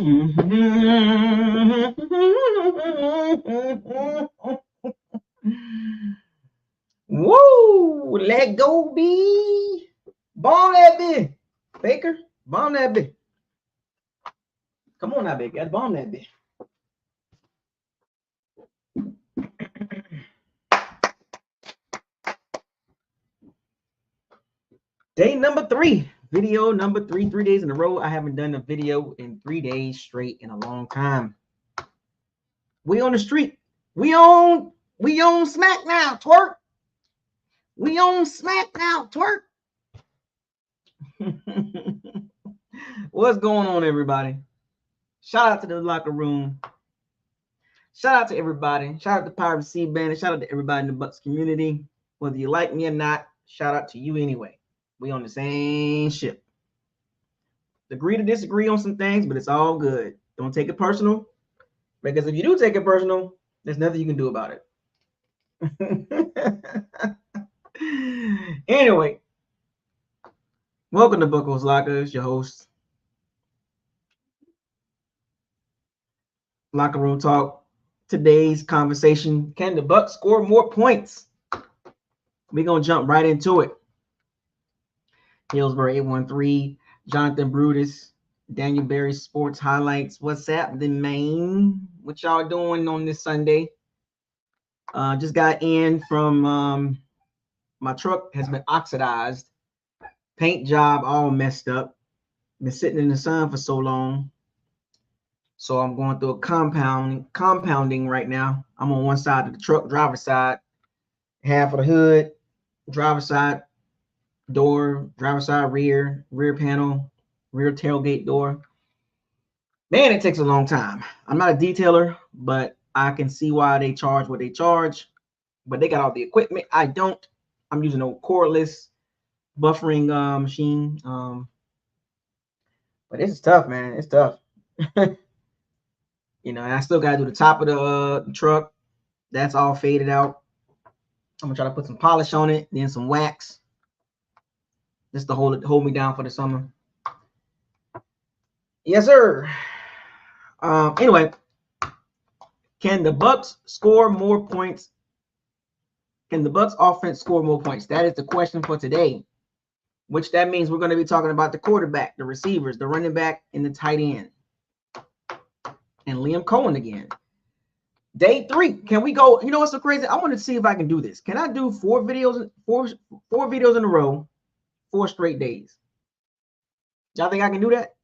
Woo! Let go, B. Bomb that bitch. Baker, bomb that bitch. Come on now, Baker. Bomb that bitch. Day number 3. Video number 3. 3 days in a row. I haven't done a video in 3 days straight in a long time. We on the street. We on smack now, twerk. We on smack now, twerk. What's going on, everybody? Shout out to the locker room. Shout out to everybody. Shout out to Pirate C Band. And shout out to everybody in the Bucs community. Whether you like me or not, shout out to you anyway. We on the same ship. Agree to disagree on some things, but it's all good. Don't take it personal. Because if you do take it personal, there's nothing you can do about it. Anyway, welcome to BucosLocker. It's your host. Locker room talk. Today's conversation: can the Bucs score more points? We're gonna jump right into it. Hillsborough 813, Jonathan Brutus, Daniel Berry Sports Highlights. What's happening, man? What y'all doing on this Sunday? Just got in from my truck has been oxidized, paint job all messed up. Been sitting in the sun for so long. So I'm going through a compounding right now. I'm on one side of the truck, driver's side, half of the hood, driver's side door, driver's side rear panel, rear tailgate door. Man, it takes a long time. I'm not a detailer, but I can see why they charge what they charge. But they got all the equipment. I don't. I'm using a cordless buffering machine. But this is tough, man. It's tough. And I still got to do the top of the truck. That's all faded out. I'm going to try to put some polish on it, then some wax. Just to hold me down for the summer. Yes, sir. Anyway, can the Bucs score more points? Can the Bucs offense score more points? That is the question for today. Which that means we're going to be talking about the quarterback, the receivers, the running back, and the tight end. And Liam Cohen again. Day 3. Can we go? You know what's so crazy? I want to see if I can do this. Can I do 4 videos in a row, 4 straight days? Y'all think I can do that?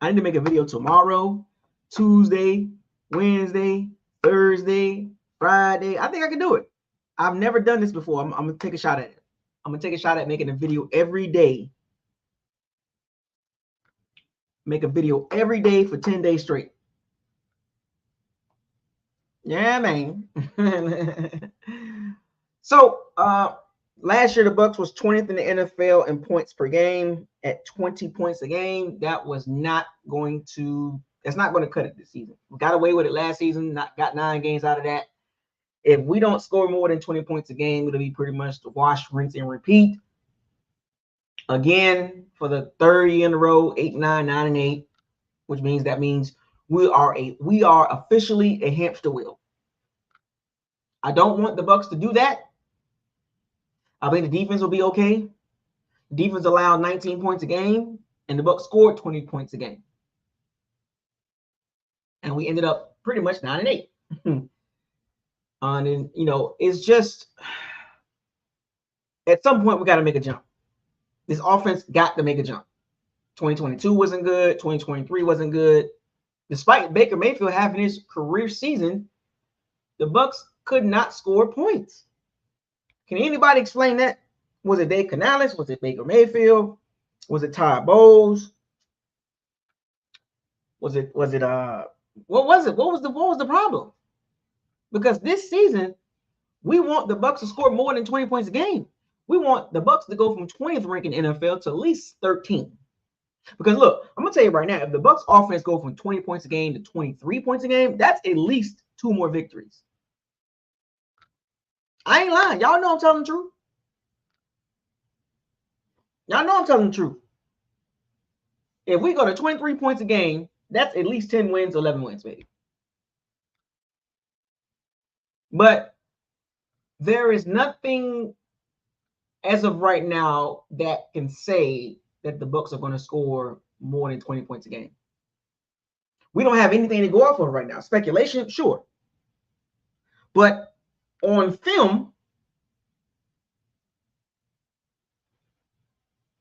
I need to make a video tomorrow, Tuesday, Wednesday, Thursday, Friday. I think I can do it. I've never done this before. I'm going to take a shot at it. I'm going to take a shot at making a video every day. Make a video every day for 10 days straight. Yeah, man. So, last year the Bucs was 20th in the NFL in points per game at 20 points a game. That's not going to cut it this season. We got away with it last season, got 9 games out of that. If we don't score more than 20 points a game, it'll be pretty much the wash, rinse, and repeat. Again, for the 3rd year in a row, 8, 9, 9, and 8, which means we are officially a hamster wheel. I don't want the Bucs to do that. I think the defense will be okay. The defense allowed 19 points a game, and the Bucs scored 20 points a game. And we ended up pretty much 9 and 8. And it's just at some point we got to make a jump. This offense got to make a jump. 2022 wasn't good. 2023 wasn't good. Despite Baker Mayfield having his career season, the Bucs could not score points. Can anybody explain that? Was it Dave Canales? Was it Baker Mayfield? Was it Todd Bowles? What was it? What was the problem? Because this season, we want the Bucs to score more than 20 points a game. We want the Bucs to go from 20th ranking NFL to at least 13. Because look, I'm gonna tell you right now, if the Bucs offense go from 20 points a game to 23 points a game, that's at least 2 more victories. I ain't lying. Y'all know I'm telling the truth. Y'all know I'm telling the truth. If we go to 23 points a game, That's at least 10 wins, 11 wins, maybe. But there is nothing as of right now that can say that the Bucs are going to score more than 20 points a game. We don't have anything to go off of right now. Speculation, sure. But on film,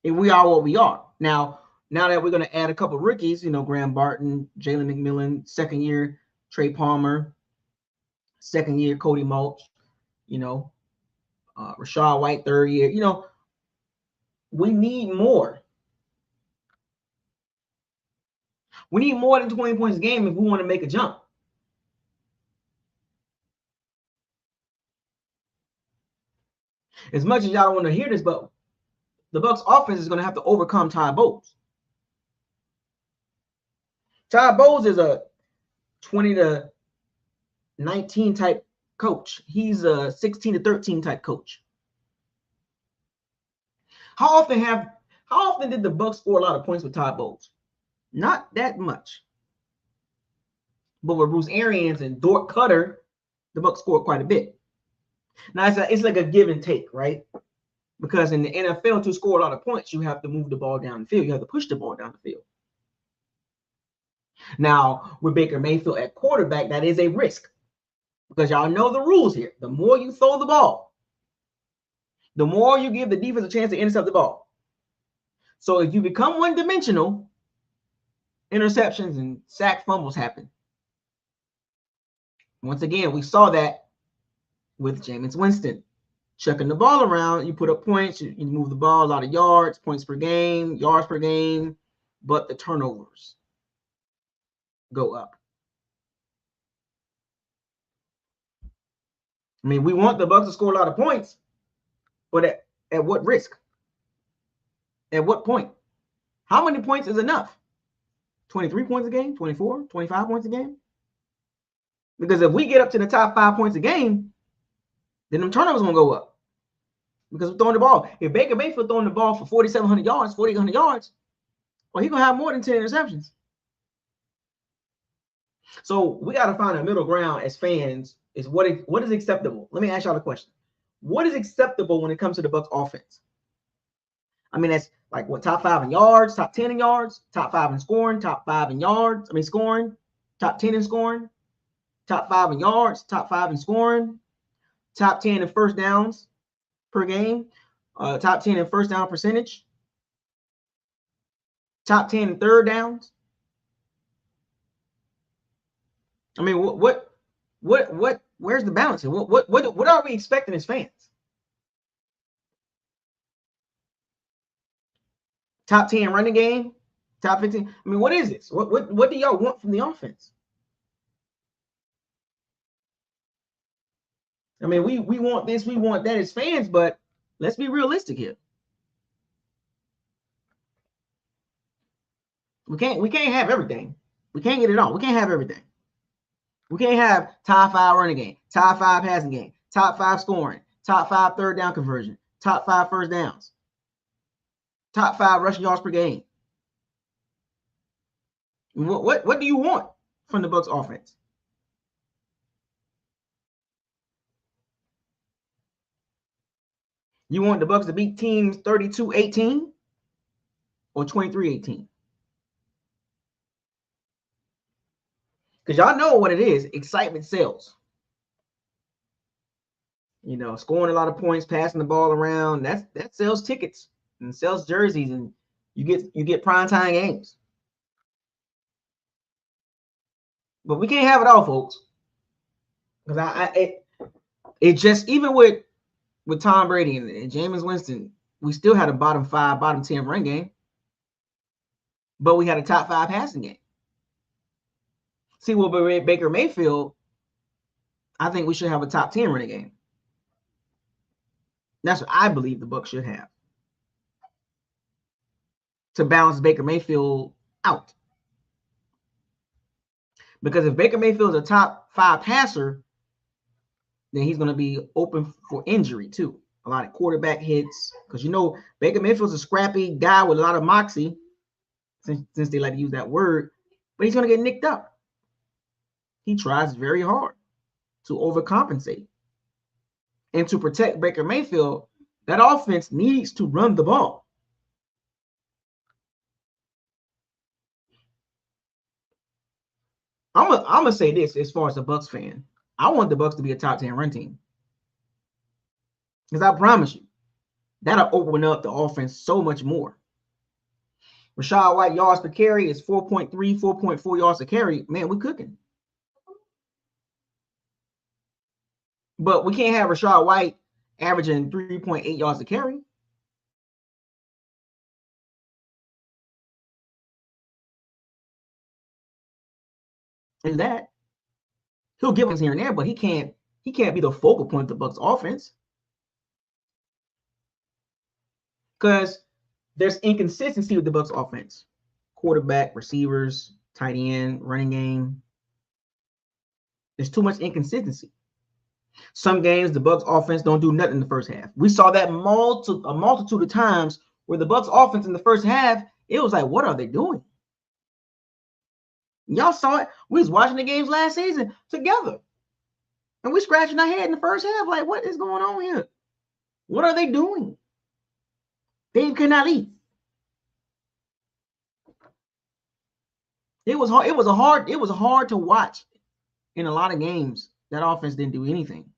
we are what we are. Now that we're going to add a couple of rookies, Graham Barton, Jalen McMillan, second year, Trey Palmer, second year, Cody Mulch, Rashad White, third year, we need more. We need more than 20 points a game if we want to make a jump. As much as y'all don't want to hear this, but the Bucs offense is going to have to overcome Todd Bowles. Todd Bowles is a 20 to 19 type coach. He's a 16 to 13 type coach. How often did the Bucs score a lot of points with Todd Bowles? Not that much. But with Bruce Arians and Dort Cutter, the Bucs scored quite a bit. Now it's like a give and take, right? Because in the NFL, to score a lot of points, you have to move the ball down the field. You have to push the ball down the field. Now, with Baker Mayfield at quarterback, that is a risk. Because y'all know the rules here. The more you throw the ball, the more you give the defense a chance to intercept the ball. So if you become one-dimensional, interceptions and sack fumbles happen. Once again, we saw that with Jameis Winston. Chucking the ball around, you put up points, you move the ball a lot of yards, points per game, yards per game, but the turnovers go up. I mean, we want the Bucs to score a lot of points, but at what risk? At what point? How many points is enough? 23 points a game? 24? 25 points a game? Because if we get up to the top 5 points a game, then them turnovers going to go up. Because we're throwing the ball. If Baker Mayfield throwing the ball for 4,700 yards, 4,800 yards, well, he's going to have more than 10 interceptions. So we got to find a middle ground as fans. Is what is acceptable? Let me ask y'all a question. What is acceptable when it comes to the Bucs offense? I mean, that's like what, top 5 in yards, top 10 in yards, top 5 in scoring, top 5 in yards. I mean, scoring, top 10 in scoring, top 5 in yards, top 5 in scoring, top 10 in first downs per game, top 10 in first down percentage, top 10 in third downs. I mean, where's the balance here? What are we expecting as fans? Top 10 running game, top 15. I mean, what is this? What do y'all want from the offense? I mean, we want this, we want that as fans, but let's be realistic here. We can't have everything. We can't get it all. We can't have everything. We can't have top 5 running game, top 5 passing game, top 5 scoring, top 5 third down conversion, top 5 first downs, top 5 rushing yards per game. What do you want from the Bucs offense? You want the Bucs to beat teams 32-18 or 23-18? Because y'all know what it is. Excitement sells. Scoring a lot of points, passing the ball around, that sells tickets and sells jerseys, and you get primetime games. But we can't have it all, folks. Because it just, even with Tom Brady and Jameis Winston, we still had a bottom 5, bottom 10 run game. But we had a top 5 passing game. See, well, Baker Mayfield, I think we should have a top 10 running game. That's what I believe the Bucs should have to balance Baker Mayfield out. Because if Baker Mayfield is a top 5 passer, then he's going to be open for injury too. A lot of quarterback hits. Because Baker Mayfield's a scrappy guy with a lot of moxie, since they like to use that word. but he's going to get nicked up. He tries very hard to overcompensate. And to protect Baker Mayfield, that offense needs to run the ball. I'm gonna say this as far as a Bucs fan. I want the Bucs to be a top 10 run team. Because I promise you, that'll open up the offense so much more. Rachaad White yards per carry is 4.3, 4.4 yards a carry. Man, we're cooking. But we can't have Rachaad White averaging 3.8 yards a carry. And that he'll give us here and there, but he can't be the focal point of the Bucs offense. Because there's inconsistency with the Bucs offense. Quarterback, receivers, tight end, running game. There's too much inconsistency. Some games the Bucs offense don't do nothing in the first half. We saw that a multitude of times where the Bucs offense in the first half, it was like, what are they doing? Y'all saw it. We was watching the games last season together. And we scratching our head in the first half like, what is going on here? What are they doing? Dave Canali. It was hard to watch in a lot of games. That offense didn't do anything.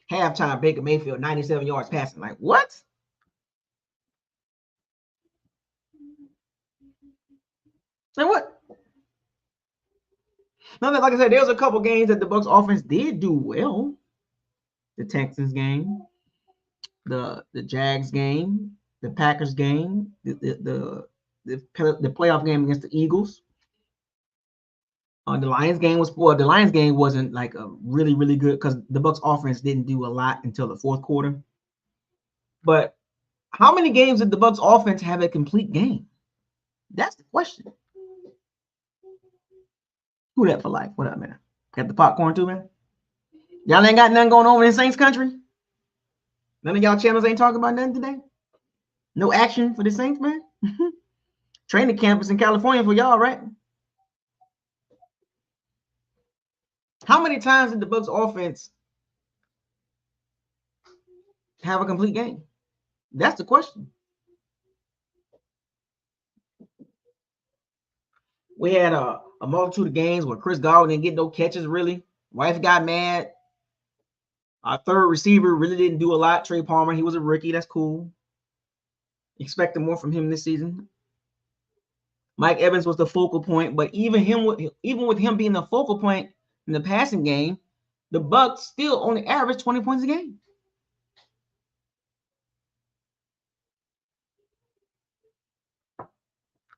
Halftime, Baker Mayfield, 97 yards passing. Like, what? Say what? Now, like I said, there was a couple games that the Bucs offense did do well. The Texans game, the Jags game, the Packers game, the playoff game against the Eagles. The Lions game wasn't like a really good because the Bucs offense didn't do a lot until the fourth quarter. But how many games did the Bucs offense have a complete game? That's the question. Who that for life? What up, man? Got the popcorn too, man? Y'all ain't got nothing going on in Saints country? None of y'all channels ain't talking about nothing today? No action for the Saints, man? Training campus in California for y'all, right? How many times did the Bucs offense have a complete game? That's the question. We had a multitude of games where Chris Godwin didn't get no catches, really. Wife got mad. Our third receiver really didn't do a lot. Trey Palmer, he was a rookie. That's cool. Expecting more from him this season. Mike Evans was the focal point, but even with him being the focal point in the passing game, the Bucs still only average 20 points a game.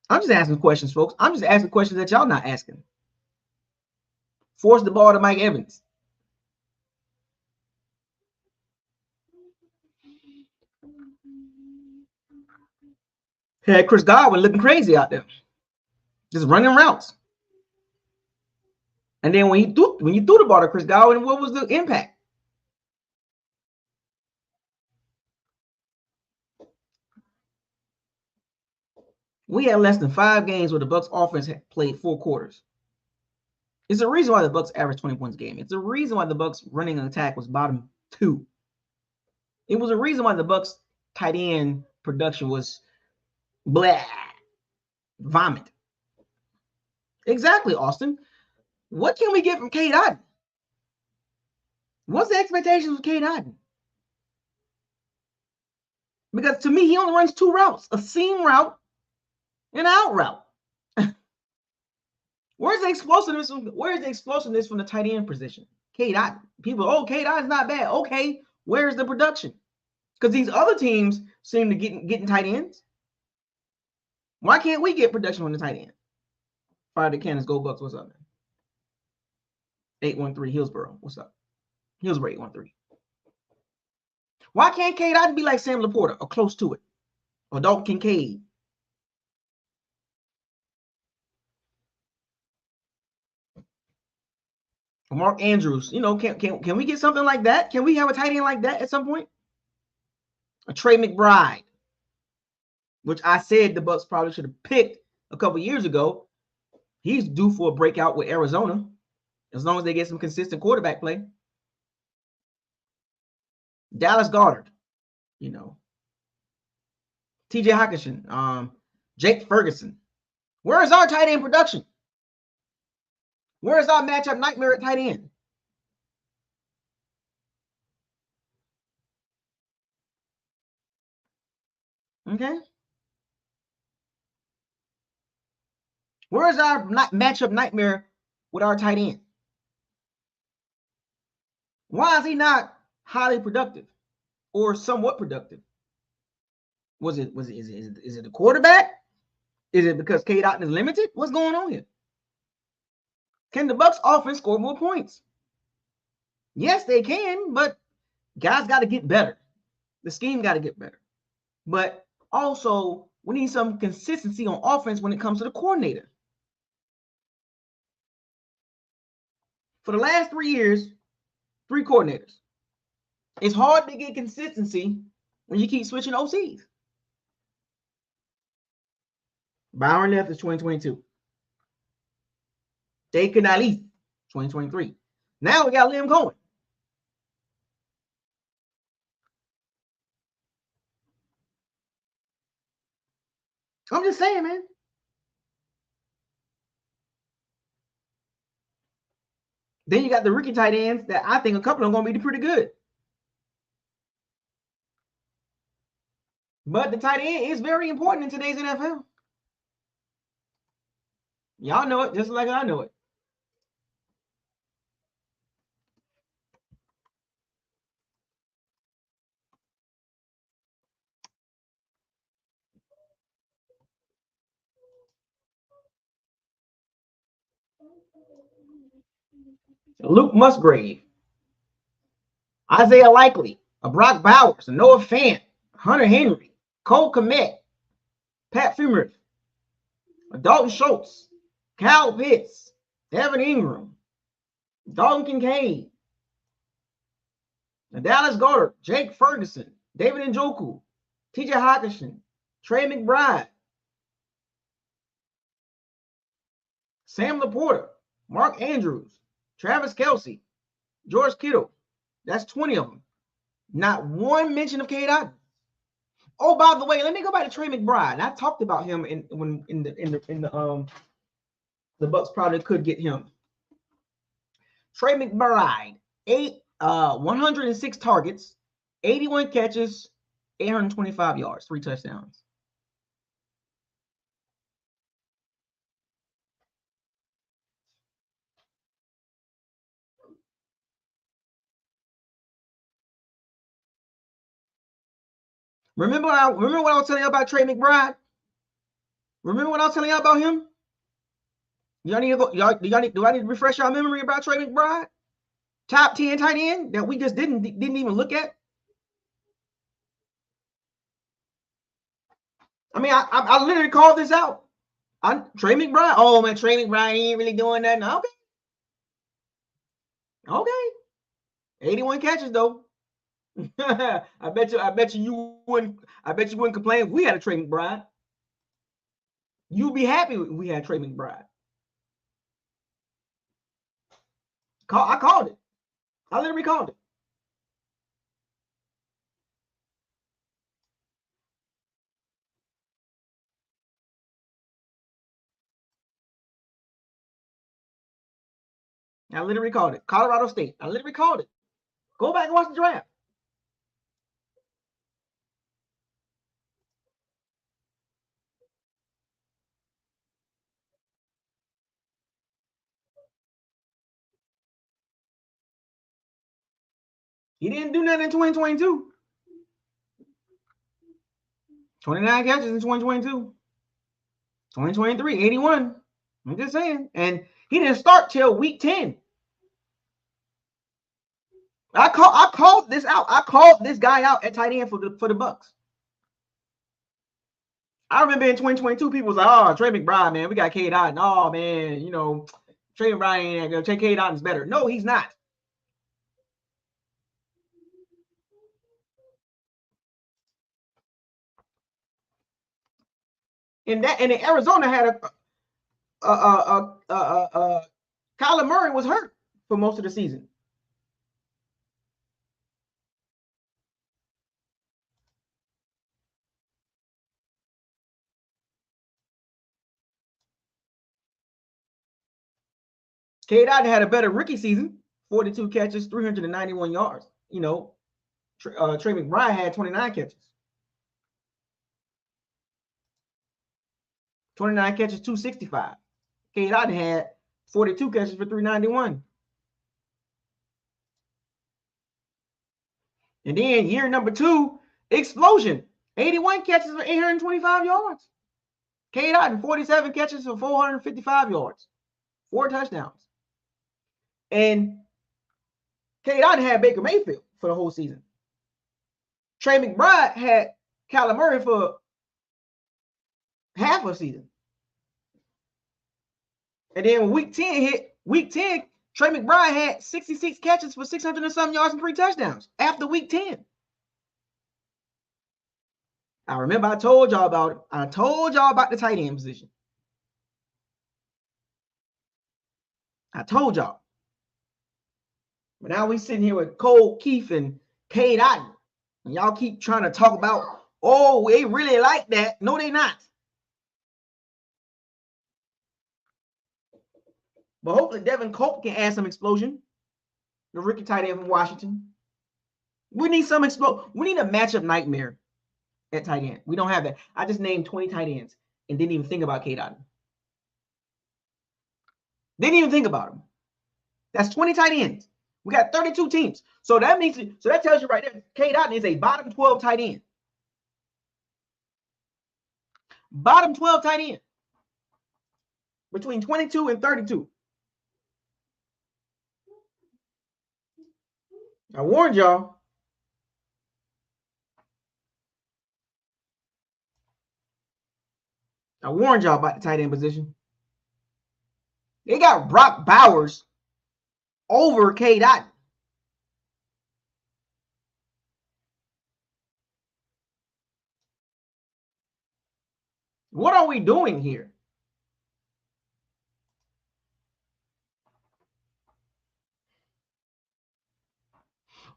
I'm just asking questions, folks. I'm just asking questions that y'all not asking. Force the ball to Mike Evans. Had Chris Godwin looking crazy out there, just running routes. And then when you threw the ball to Chris Godwin, what was the impact? We had less than 5 games where the Bucs offense had played 4 quarters. It's the reason why the Bucs averaged 20 points a game. It's the reason why the Bucs running attack was bottom 2. It was a reason why the Bucs tight end production was blah, vomit. Exactly, Austin. What can we get from Cade Otton? What's the expectations of Cade Otton? Because to me, he only runs 2 routes, a seam route and an out route. Where's the explosiveness from the tight end position? Cade Otton. People, Cade Otton's not bad. Okay, where's the production? Because these other teams seem to getting tight ends. Why can't we get production on the tight end? Fire the Cannons, go Bucs. What's up, man? 813 Hillsboro. What's up? Hillsboro 813. Why can't Cade Otton be like Sam Laporta or close to it? Or Dalton Kincaid? Or Mark Andrews. Can we get something like that? Can we have a tight end like that at some point? A Trey McBride, which I said the Bucs probably should have picked a couple years ago. He's due for a breakout with Arizona, as long as they get some consistent quarterback play. Dallas Goedert, TJ Hawkinson, Jake Ferguson. Where is our tight end production? Where is our matchup nightmare at tight end? Okay. Where is our matchup nightmare with our tight end? Why is he not highly productive or somewhat productive? Is it the quarterback? Is it because K. Dot is limited? What's going on here? Can the Bucs offense score more points? Yes, they can, but guys got to get better. The scheme got to get better. But also, we need some consistency on offense when it comes to the coordinator. For the last 3 years, 3 coordinators. It's hard to get consistency when you keep switching OCs. Byron left is 2022. Dave Canales, 2023. Now we got Liam Cohen. I'm just saying, man. Then you got the rookie tight ends that I think a couple of them are going to be pretty good. But the tight end is very important in today's NFL. Y'all know it just like I know it. Luke Musgrave, Isaiah Likely, Brock Bowers, Noah Fant, Hunter Henry, Cole Kmet, Pat Freiermuth, Dalton Schultz, Kyle Pitts, Evan Ingram, Dalton Kincaid, Dallas Goedert, Jake Ferguson, David Njoku, TJ Hawkinson, Trey McBride, Sam Laporta, Mark Andrews, Travis Kelce, George Kittle. That's 20 of them. Not one mention of Cade Otton. Oh, by the way, let me go back to Trey McBride. I talked about him the Bucs probably could get him. Trey McBride, 106 targets, 81 catches, 825 yards, 3 touchdowns. Remember what I was telling you about Trey McBride? Remember what I was telling you about him? Do I need to refresh your memory about Trey McBride? Top 10 tight end that we just didn't even look at. I mean, I literally called this out. Trey McBride. Oh man, Trey McBride ain't really doing that now. Okay. 81 catches though. I bet you wouldn't complain if we had a Trey McBride. You'd be happy if we had Trey McBride. I called it. I literally called it. I literally called it. Colorado State. I literally called it. Go back and watch the draft. He didn't do nothing in 2022. 29 catches in 2022. 2023, 81. I'm just saying. And he didn't start till week 10. I called this out. I called this guy out at tight end for the Bucs. I remember in 2022, people was like, "Oh, Trey McBride, man, we got Cade Otton. Oh man, Trey McBride ain't gonna take Cade Otton's better." No, he's not. And Arizona had Kyler Murray was hurt for most of the season. Cade Otton had a better rookie season, 42 catches, 391 yards. You know, Trey McBride had 29 catches. 29 catches, 265. Cade Otton had 42 catches for 391. And then year number 2, explosion. 81 catches for 825 yards. Cade Otton, 47 catches for 455 yards. 4 touchdowns. And Cade Otton had Baker Mayfield for the whole season. Trey McBride had Kyler Murray for half a season. And then when week 10 hit, Trey McBride had 66 catches for 600 and some yards and 3 touchdowns after week 10. I remember I told y'all about it. I told y'all about the tight end position. I told y'all. But now we sitting here with Cole Keith and Cade Otton. And y'all keep trying to talk about, oh, they really like that. No, they not. But hopefully Devin Cope can add some explosion. The rookie tight end from Washington. We need some explosion. We need a matchup nightmare at tight end. We don't have that. I just named 20 tight ends and didn't even think about Cade Otton. Didn't even think about him. That's 20 tight ends. We got 32 teams. So that means, so that tells you right there, Cade Otton is a bottom 12 tight end. Bottom 12 tight end. Between 22 and 32. I warned y'all. I warned y'all about the tight end position. They got Brock Bowers over Cade Otton. What are we doing here?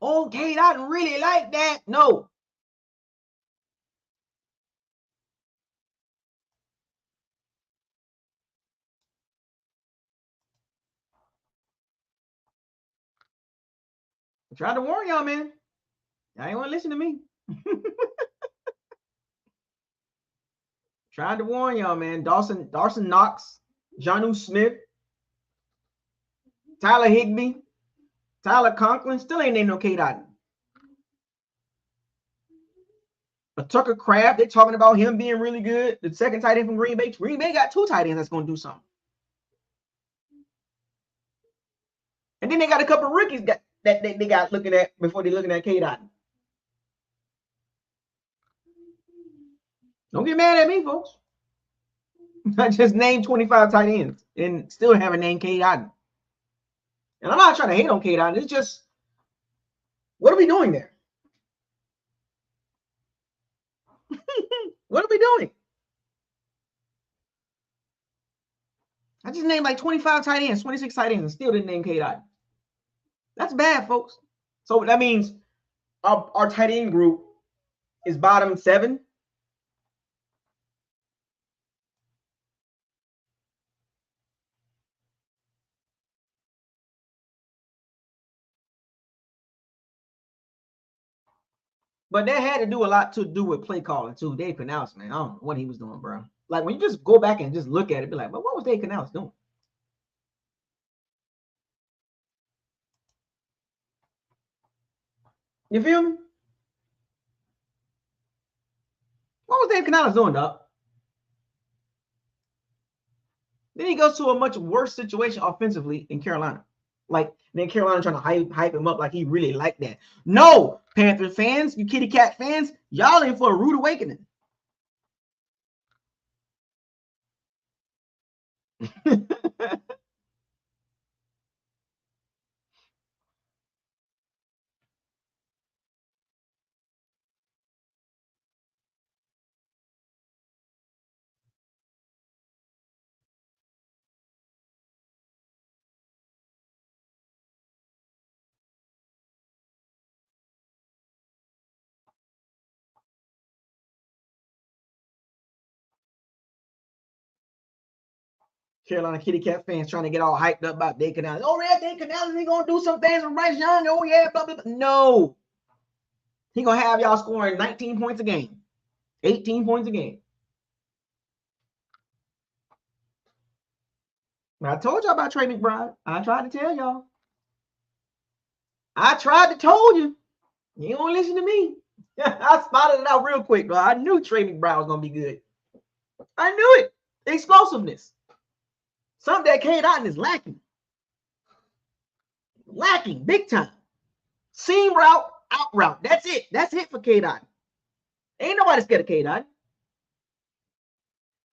Oh, Cade Otton really like that. No. I tried to warn y'all, man. Y'all ain't want to listen to me. Tried to warn y'all, man. Dawson Knox, Jonnu Smith, Tyler Higbee, Tyler Conklin. Still ain't named no Cade Otton. But Tucker Kraft, they're talking about him being really good. The second tight end from Green Bay. Green Bay got 2 tight ends that's going to do something. And then they got a couple of rookies that they got looking at before they're looking at Cade Otton. Don't get mad at me, folks. I just named 25 tight ends and still haven't named Cade Otton. And I'm not trying to hate on Cade Otton. It's just, what are we doing there? What are we doing? I just named like 25 tight ends, 26 tight ends, and still didn't name Cade Otton. That's bad, folks. So that means our tight end group is bottom 7. But that had to do a lot to do with play calling too. Dave Canales, man, I don't know what he was doing, bro. Like when you just go back and just look at it, be like, but what was Dave Canales doing? You feel me? What was Dave Canales doing, dog? Then he goes to a much worse situation offensively in Carolina. Like then Carolina trying to hype him up like he really liked that. No, Panther fans, you kitty cat fans, y'all in for a rude awakening. Carolina Kitty Cat fans trying to get all hyped up about Dade Canales. Oh, yeah, Dade Canales, he going to do some things with Bryce Young. Oh, yeah, blah, blah, blah. No. He going to have y'all scoring 19 points a game, 18 points a game. I told y'all about Trey McBride. I tried to tell y'all. I tried to told you. You don't listen to me. I spotted it out real quick, bro. I knew Trey McBride was going to be good. I knew it. Explosiveness. Something that Cade Otton is lacking. Lacking big time. Seam route, out route. That's it. That's it for Cade Otton. Ain't nobody scared of Cade Otton.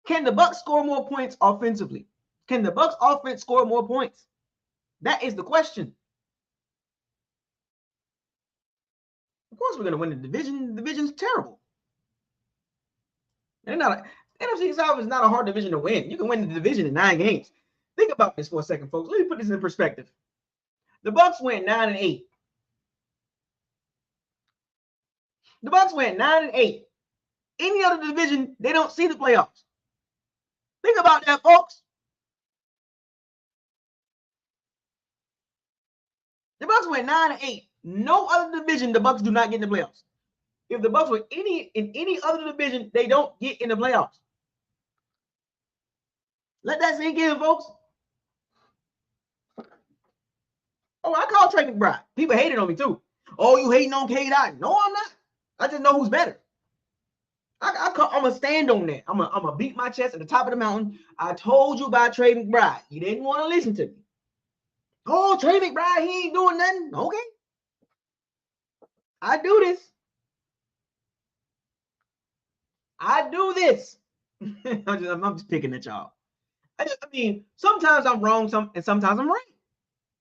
Can the Bucs score more points offensively? Can the Bucs offense score more points? That is the question. Of course, we're going to win the division. The division's terrible. They're not. NFC South is not a hard division to win. You can win the division in 9 games. Think about this for a second, folks. Let me put this in perspective. The Bucs went 9-8. The Bucs went 9-8. Any other division, they don't see the playoffs. Think about that, folks. The Bucs went 9-8. No other division, the Bucs do not get in the playoffs. If the Bucs were in any other division, they don't get in the playoffs. Let that sink in, folks. Oh, I call Trey McBride. People hated on me too. Oh, you hating on Cade Otton? No, I'm not. I just know who's better. I'm gonna stand on that. I'm gonna beat my chest at the top of the mountain. I told you about Trey McBride. You didn't want to listen to me. Oh, Trey McBride, he ain't doing nothing. Okay. I do this. I do this. I'm just picking at y'all. I mean, sometimes I'm wrong, sometimes I'm right.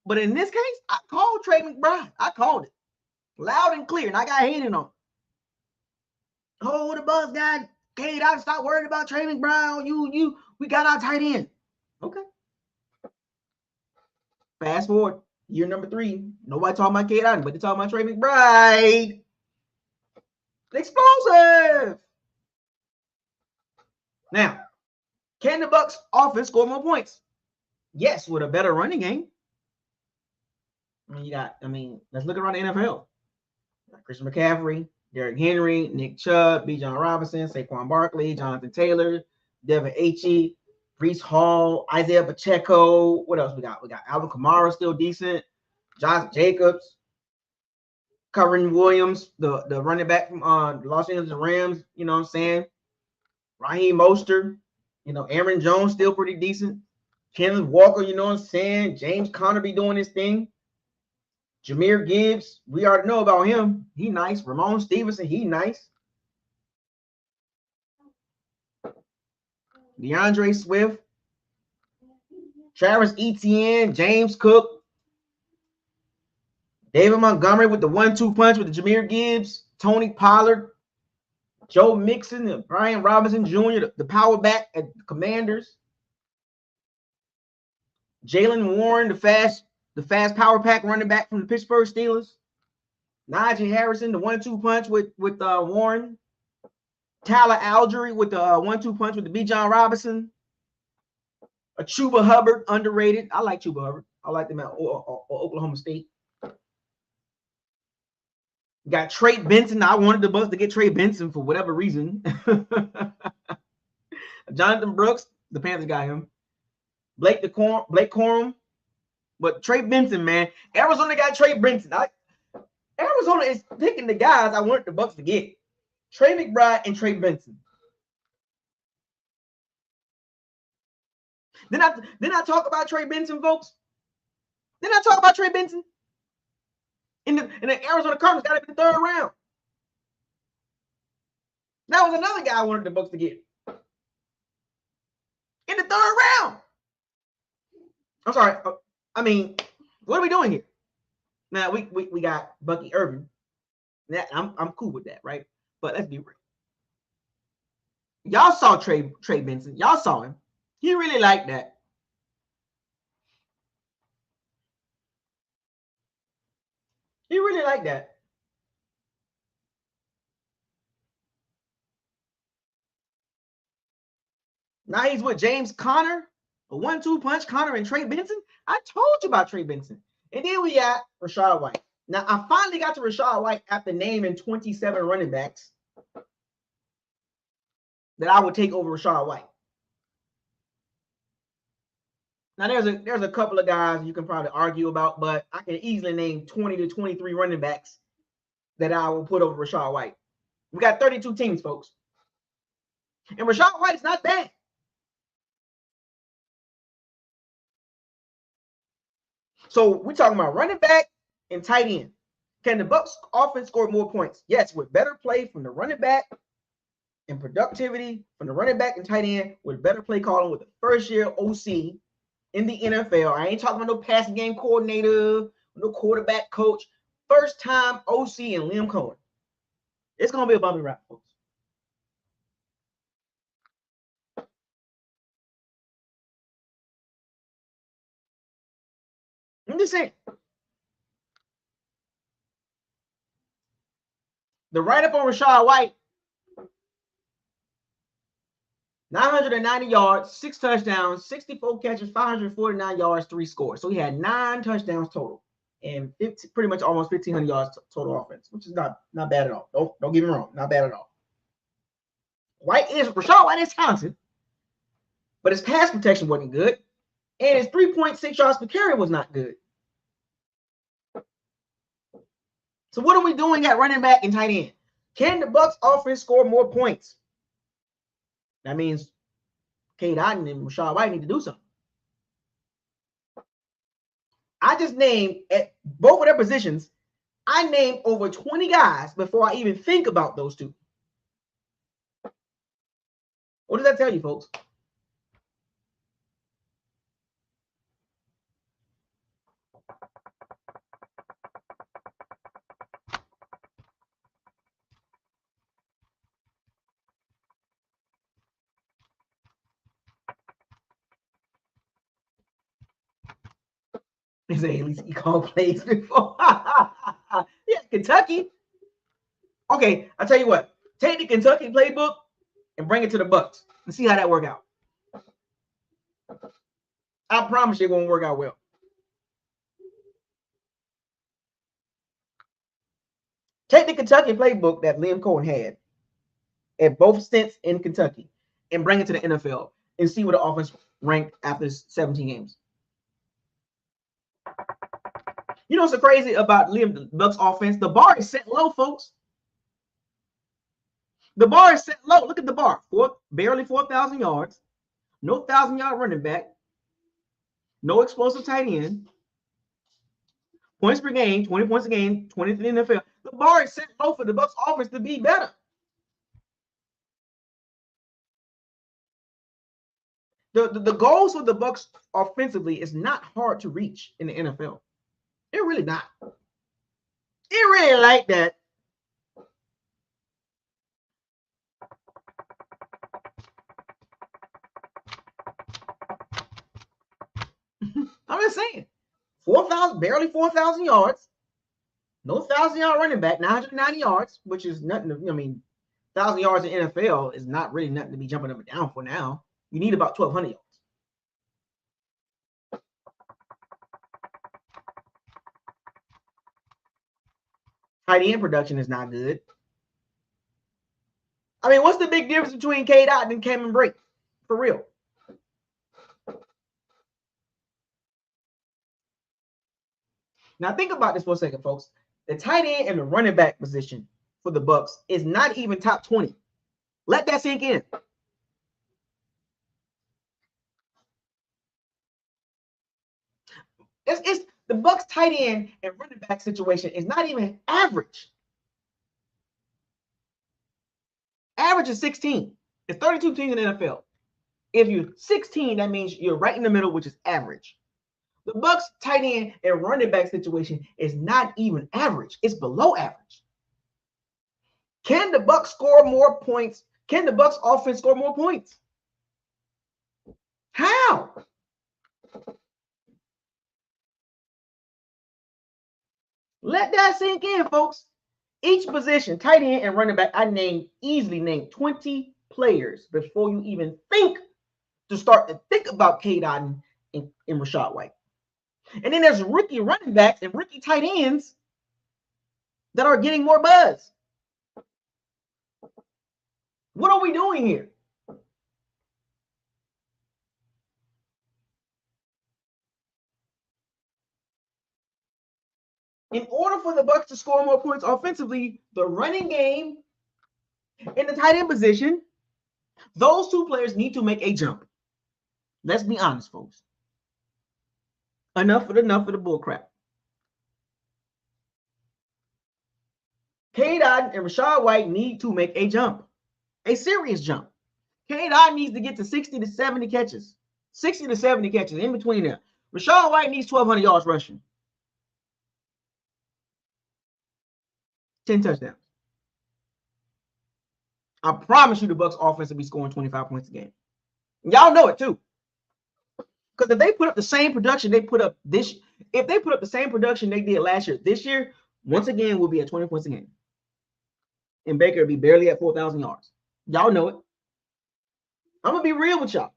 But in this case, I called Trey McBride. I called it loud and clear, and I got hated on. Oh, the Bucs got Cade Otton. Stop worrying about Trey McBride. We got our tight end. Okay. Fast forward, year number 3. Nobody talking about Cade Otton, but they talking about Trey McBride. Explosive. Now, can the Bucs offense score more points? Yes, with a better running game. Let's look around the NFL. Christian McCaffrey, Derrick Henry, Nick Chubb, Bijan Robinson, Saquon Barkley, Jonathan Taylor, Devin Achey, Breece Hall, Isaiah Pacheco. What else we got? We got Alvin Kamara, still decent. Josh Jacobs, Kyren Williams, the running back from Los Angeles Rams. You know what I'm saying? Raheem Mostert. Aaron Jones, still pretty decent. Kenneth Walker, you know what I'm saying? James Conner be doing his thing. Jahmyr Gibbs, we already know about him. He nice. Ramon Stevenson, he nice. DeAndre Swift, Travis Etienne, James Cook, David Montgomery with the 1-2 punch with the Jahmyr Gibbs, Tony Pollard, Joe Mixon, and Brian Robinson Jr., the power back at the Commanders. Jalen Warren, the fast power pack running back from the Pittsburgh Steelers. Najee Harrison, the 1-2 punch with Warren. Tyler Algieri with the 1-2 punch with the Bijan Robinson. A Chuba Hubbard, underrated. I like Chuba Hubbard. I like them at Oklahoma State. Got Trey Benson. I wanted the Bucs to get Trey Benson for whatever reason. Jonathan Brooks, the Panthers got him. Blake Corum. But Trey Benson, man. Arizona got Trey Benson. Arizona is picking the guys I want the Bucs to get. Trey McBride and Trey Benson. Then I talk about Trey Benson, folks. Then I talk about Trey Benson. In the Arizona Cardinals got him in the 3rd round. That was another guy I wanted the Bucs to get. In the 3rd round. I'm sorry. What are we doing here? Now we got Bucky Irvin. I'm cool with that, right? But let's be real. Y'all saw Trey Benson. Y'all saw him. He really liked that. He really liked that. Now he's with James Conner. A 1-2 punch, Connor and Trey Benson. I told you about Trey Benson. And then we got Rachaad White. Now, I finally got to Rachaad White after naming 27 running backs that I would take over Rachaad White. Now, there's a couple of guys you can probably argue about, but I can easily name 20 to 23 running backs that I will put over Rachaad White. We got 32 teams, folks. And Rachaad White's not bad. So we're talking about running back and tight end. Can the Bucs offense score more points? Yes, with better play from the running back and productivity from the running back and tight end, with better play calling, with the first-year OC in the NFL. I ain't talking about no passing game coordinator, no quarterback coach. First-time OC and Liam Cohen. It's going to be a bumpy ride, folks. I'm just saying. The write-up on Rachaad White, 990 yards, 6 touchdowns, 64 catches, 549 yards, 3 scores. So he had 9 touchdowns total and pretty much almost 1,500 yards total offense, which is not bad at all. Don't get me wrong, not bad at all. Rachaad White is talented, but his pass protection wasn't good, and his 3.6 yards per carry was not good. So what are we doing at running back and tight end? Can the Bucs offense score more points? That means Cade Otton and Rachaad White need to do something. I just named at both of their positions, I named over 20 guys before I even think about those two. What does that tell you, folks? He said, at least he called plays before. Yeah, Kentucky. Okay, I'll tell you what. Take the Kentucky playbook and bring it to the Bucs and see how that work out. I promise you it won't work out well. Take the Kentucky playbook that Liam Cohen had at both stints in Kentucky and bring it to the NFL and see where the offense ranked after 17 games. You know what's so crazy about Liam Bucs offense? The bar is set low, folks. The bar is set low. Look at the bar. Barely 4,000 yards. No 1,000-yard running back. No explosive tight end. Points per game, 20 points a game, 20th in the NFL. The bar is set low for the Bucs offense to be better. The goals for the Bucs offensively is not hard to reach in the NFL. They're really not. It really like that. I'm just saying. 4,000, barely 4,000 yards. No 1,000-yard running back, 990 yards, which is nothing. I mean, 1,000 yards in NFL is not really nothing to be jumping up and down for now. You need about 1,200 yards. Tight end production is not good. I mean, what's the big difference between Cade Otton and Cameron Brate? For real. Now think about this for a second, folks. The tight end and the running back position for the Bucs is not even top 20. Let that sink in. It's the Bucs tight end and running back situation is not even average. Average is 16. It's 32 teams in the NFL. If you're 16, that means you're right in the middle, which is average. The Bucs tight end and running back situation is not even average. It's below average. Can the Bucs score more points? Can the Bucs offense score more points? How? Let that sink in, folks. Each position, tight end and running back, I easily named 20 players before you even think to start to think about K. Dot and Rachaad White. And then there's rookie running backs and rookie tight ends that are getting more buzz. What are we doing here? In order for the Bucs to score more points offensively, the running game and the tight end position, those two players need to make a jump. Let's be honest, folks. Enough of the bull crap. K-Dot and Rachaad White need to make a jump, a serious jump. K-Dot needs to get to 60 to 70 catches, 60 to 70 catches in between there. Rachaad White needs 1,200 yards rushing, 10 touchdowns. I promise you the Bucs offense will be scoring 25 points a game. Y'all know it too. Because if they put up the same production they put up this, if they put up the same production they did last year, this year, once again, we'll be at 20 points a game. And Baker will be barely at 4,000 yards. Y'all know it. I'm going to be real with y'all.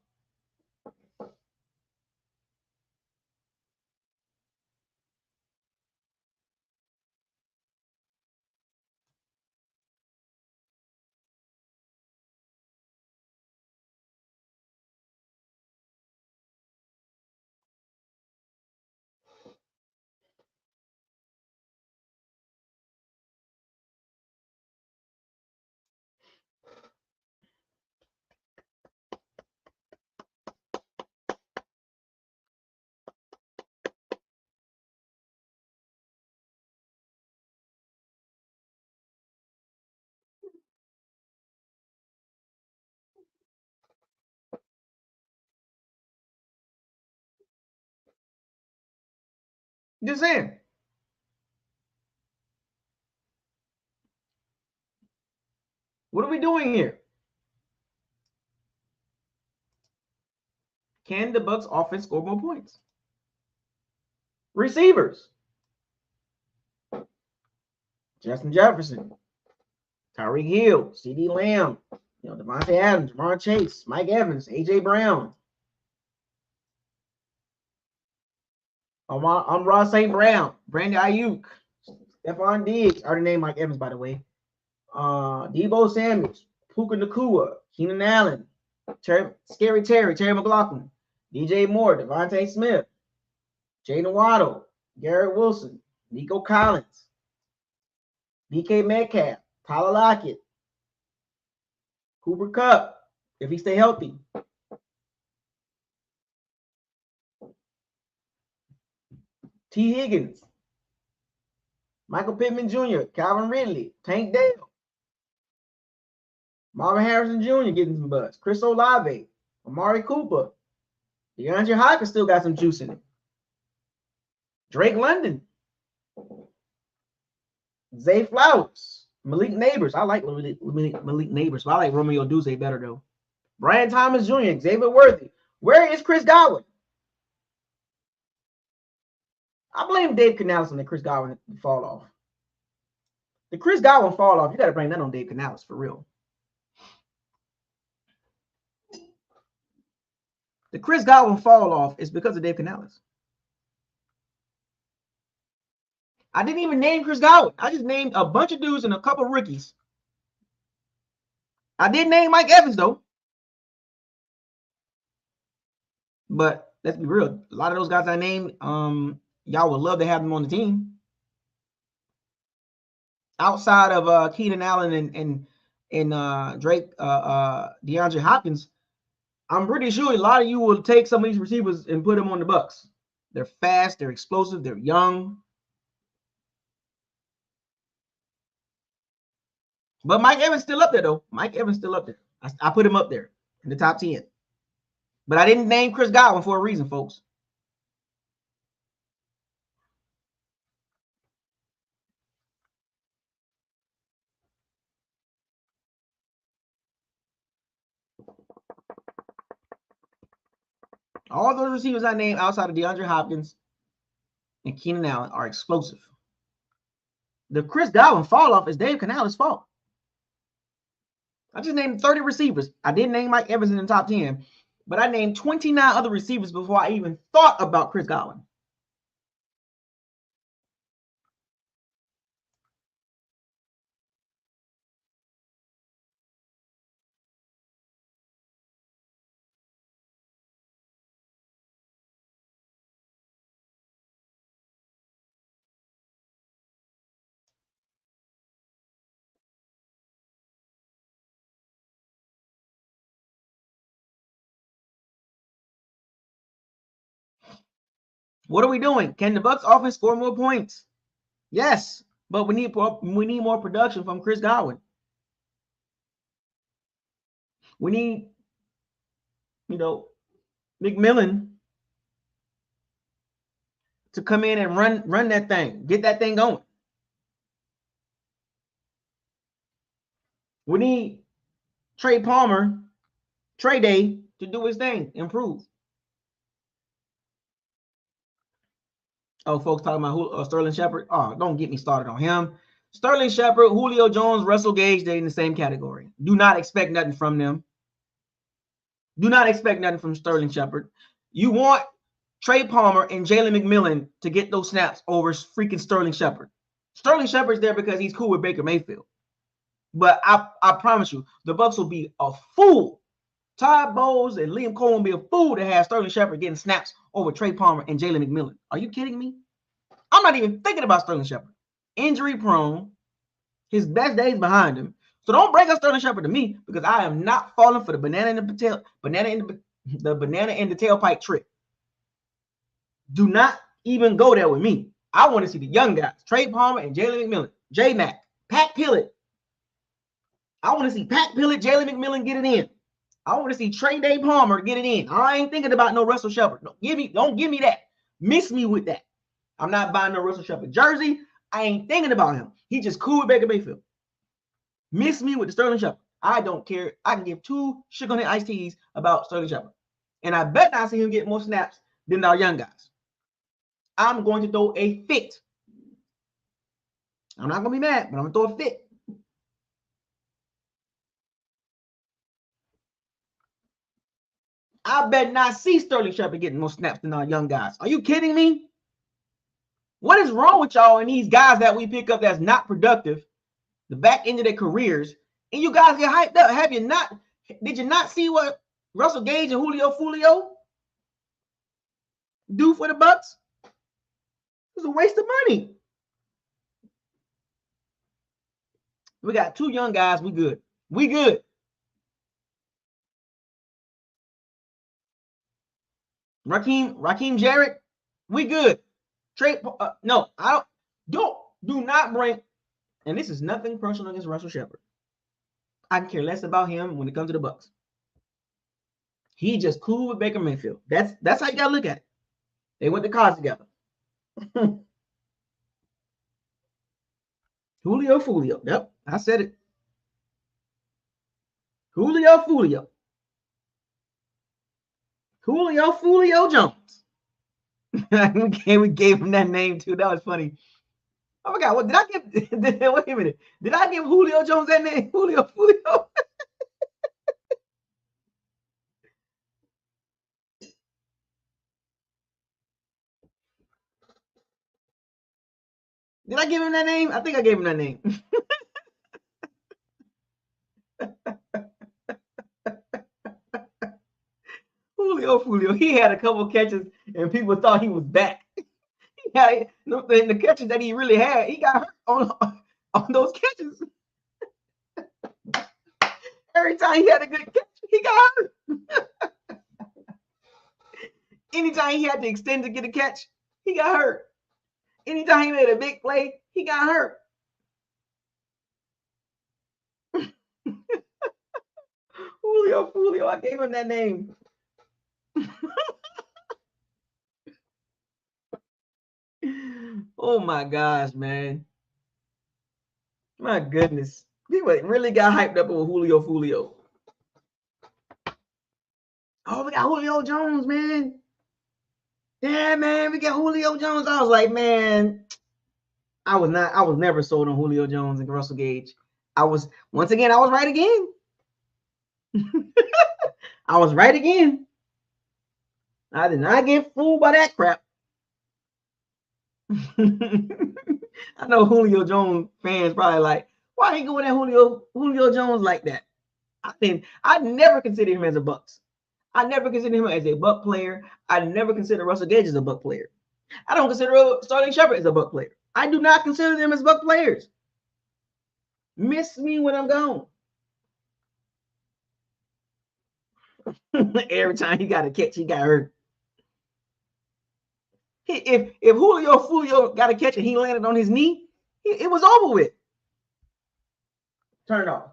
Just saying. What are we doing here? Can the Bucs offense score more points? Receivers. Justin Jefferson, Tyreek Hill, CeeDee Lamb, Devontae Adams, Jamar Chase, Mike Evans, A.J. Brown. I'm Ross St. Brown, Brandon Ayuk, Stephon Diggs. I already named Mike Evans, by the way. Deebo Samuels, Puka Nacua, Keenan Allen, Terry McLaughlin, DJ Moore, Devontae Smith, Jayden Waddle, Garrett Wilson, Nico Collins, DK Metcalf, Tyler Lockett, Cooper Kupp, if he stay healthy. T. Higgins, Michael Pittman Jr., Calvin Ridley, Tank Dale, Marvin Harrison Jr. getting some buzz, Chris Olave, Amari Cooper, DeAndre Hopkins still got some juice in it, Drake London, Zay Flowers, Malik Neighbors. I like Malik Neighbors, but I like Romeo Duse better though. Brian Thomas Jr., Xavier Worthy. Where is Chris Godwin? I blame Dave Canales on the Chris Godwin fall off. The Chris Godwin fall off, you got to blame that on Dave Canales for real. The Chris Godwin fall off is because of Dave Canales. I didn't even name Chris Godwin. I just named a bunch of dudes and a couple of rookies. I did name Mike Evans, though. But let's be real. A lot of those guys I named, y'all would love to have them on the team. Outside of Keenan Allen and Drake, DeAndre Hopkins, I'm pretty sure a lot of you will take some of these receivers and put them on the Bucs. They're fast, they're explosive, they're young. But Mike Evans still up there, though. Mike Evans still up there. I put him up there in the top 10. But I didn't name Chris Godwin for a reason, folks. All those receivers I named outside of DeAndre Hopkins and Keenan Allen are explosive. The Chris Godwin fall off is Dave Canales' fault. I just named 30 receivers. I didn't name Mike Evans in the top 10 But I named 29 other receivers before I even thought about Chris Godwin. What are we doing? Can the Bucs offense score more points? Yes, but we need more production from Chris Godwin. We need, McMillan to come in and run that thing, get that thing going. We need Trey Palmer, Trey Day to do his thing, improve. Oh, folks talking about Sterling Shepard. Oh, don't get me started on him. Sterling Shepard, Julio Jones, Russell Gage, they're in the same category. Do not expect nothing from them. Do not expect nothing from Sterling Shepard. You want Trey Palmer and Jalen McMillan to get those snaps over freaking Sterling Shepard. Sterling Shepard's there because he's cool with Baker Mayfield. But I promise you, the Bucs will be a fool. Todd Bowles and Liam Cole will be a fool to have Sterling Shepard getting snaps over Trey Palmer and Jalen McMillan. Are you kidding me? I'm not even thinking about Sterling Shepard. Injury prone. His best days behind him. So don't break up Sterling Shepard to me because I am not falling for the banana in the tailpipe trick. Do not even go there with me. I want to see the young guys, Trey Palmer and Jalen McMillan, J-Mac, Pat Pillett. I want to see Pat Pillett, Jalen McMillan get it in. I want to see Trey Day Palmer get it in. I ain't thinking about no Russell Shepard. Don't give me that. Miss me with that. I'm not buying no Russell Shepard jersey. I ain't thinking about him. He just cool with Baker Mayfield. Miss me with the Sterling Shepard. I don't care. I can give two sugar on the iced teas about Sterling Shepard. And I bet I see him get more snaps than our young guys. I'm going to throw a fit. I'm not going to be mad, but I'm going to throw a fit. I bet not see Sterling Shepard getting more snaps than our young guys. Are you kidding me? What is wrong with y'all and these guys that we pick up that's not productive, the back end of their careers, and you guys get hyped up? Did you not see what Russell Gage and Julio do for the Bucs? It was a waste of money. We got two young guys. We good. We good. Raheem Jarrett, we good. Trey, no, I do not bring. And this is nothing personal against Russell Shepard. I can care less about him when it comes to the Bucs. He just cool with Baker Mayfield. That's how you gotta look at it. They went to college together. Julio. Yep, I said it. Julio Jones. we gave him that name too. That was funny. Oh my God, what did I give? Wait a minute. Did I give Julio Jones that name? Julio. Did I give him that name? I think I gave him that name. Julio. He had a couple catches and people thought he was back. Yeah, the catches that he really had, he got hurt on those catches. Every time he had a good catch, he got hurt. Anytime he had to extend to get a catch, he got hurt. Anytime he made a big play, he got hurt. Julio, I gave him that name. Oh my gosh, man. My goodness. People really got hyped up over Julio. Oh, we got Julio Jones, man. Yeah, man, we got Julio Jones. I was like, man, I was never sold on Julio Jones and Russell Gage. I was right again. I was right again. I did not get fooled by that crap. I know Julio Jones fans probably like, why he going at Julio Jones like that? I never considered him as a Bucs. I never considered him as a Buck player. I never considered Russell Gage as a Buck player. I don't consider Sterling Shepard as a Buck player. I do not consider them as Buck players. Miss me when I'm gone. Every time he got a catch, he got hurt. If Julio got a catch and he landed on his knee, it was over with. Turn it off.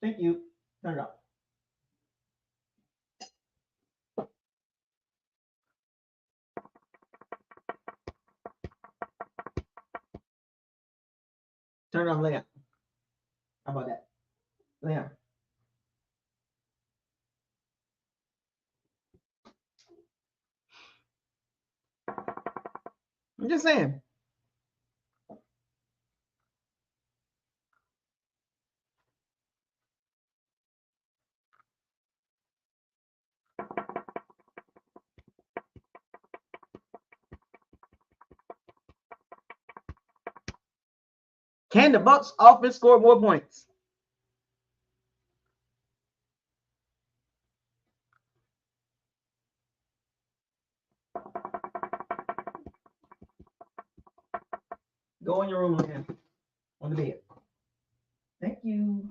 Thank you. Turn it off. Turn it off, Leon. How about that? Leon. I'm just saying. Can the Bucs offense score more points? Go in your room, Leon. On the bed. Thank you.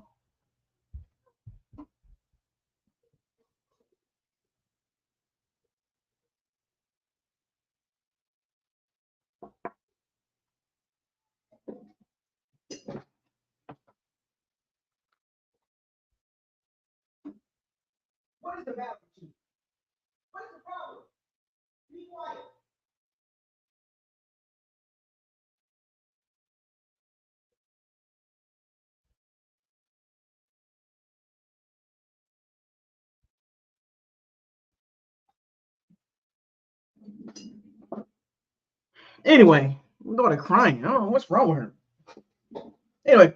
What is the matter with you? What is the problem? Be quiet. Anyway, my daughter crying. I don't know what's wrong with her. Anyway,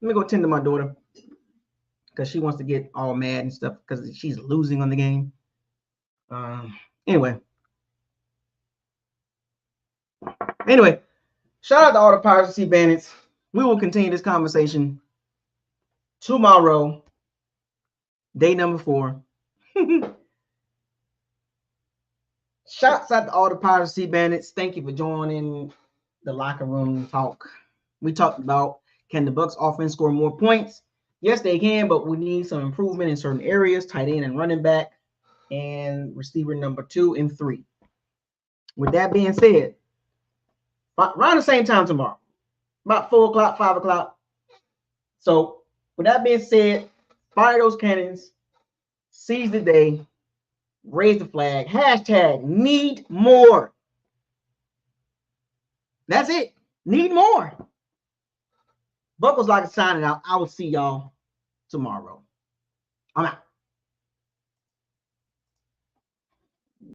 let me go tend to my daughter because she wants to get all mad and stuff because she's losing on the game. Anyway, shout out to all the Pirates of Sea Bandits. We will continue this conversation tomorrow, day number 4. Shouts out to all the Pirates of Sea Bandits. Thank you for joining the locker room talk. We talked about, can the Bucs offense score more points? Yes, they can, but we need some improvement in certain areas, tight end and running back, and receiver number 2 and 3. With that being said, around the same time tomorrow, about 4 o'clock, 5 o'clock. So with that being said, fire those cannons, seize the day, raise the flag, hashtag need more. That's it. Need more. BucosLocker signing out. I will see y'all tomorrow. I'm out.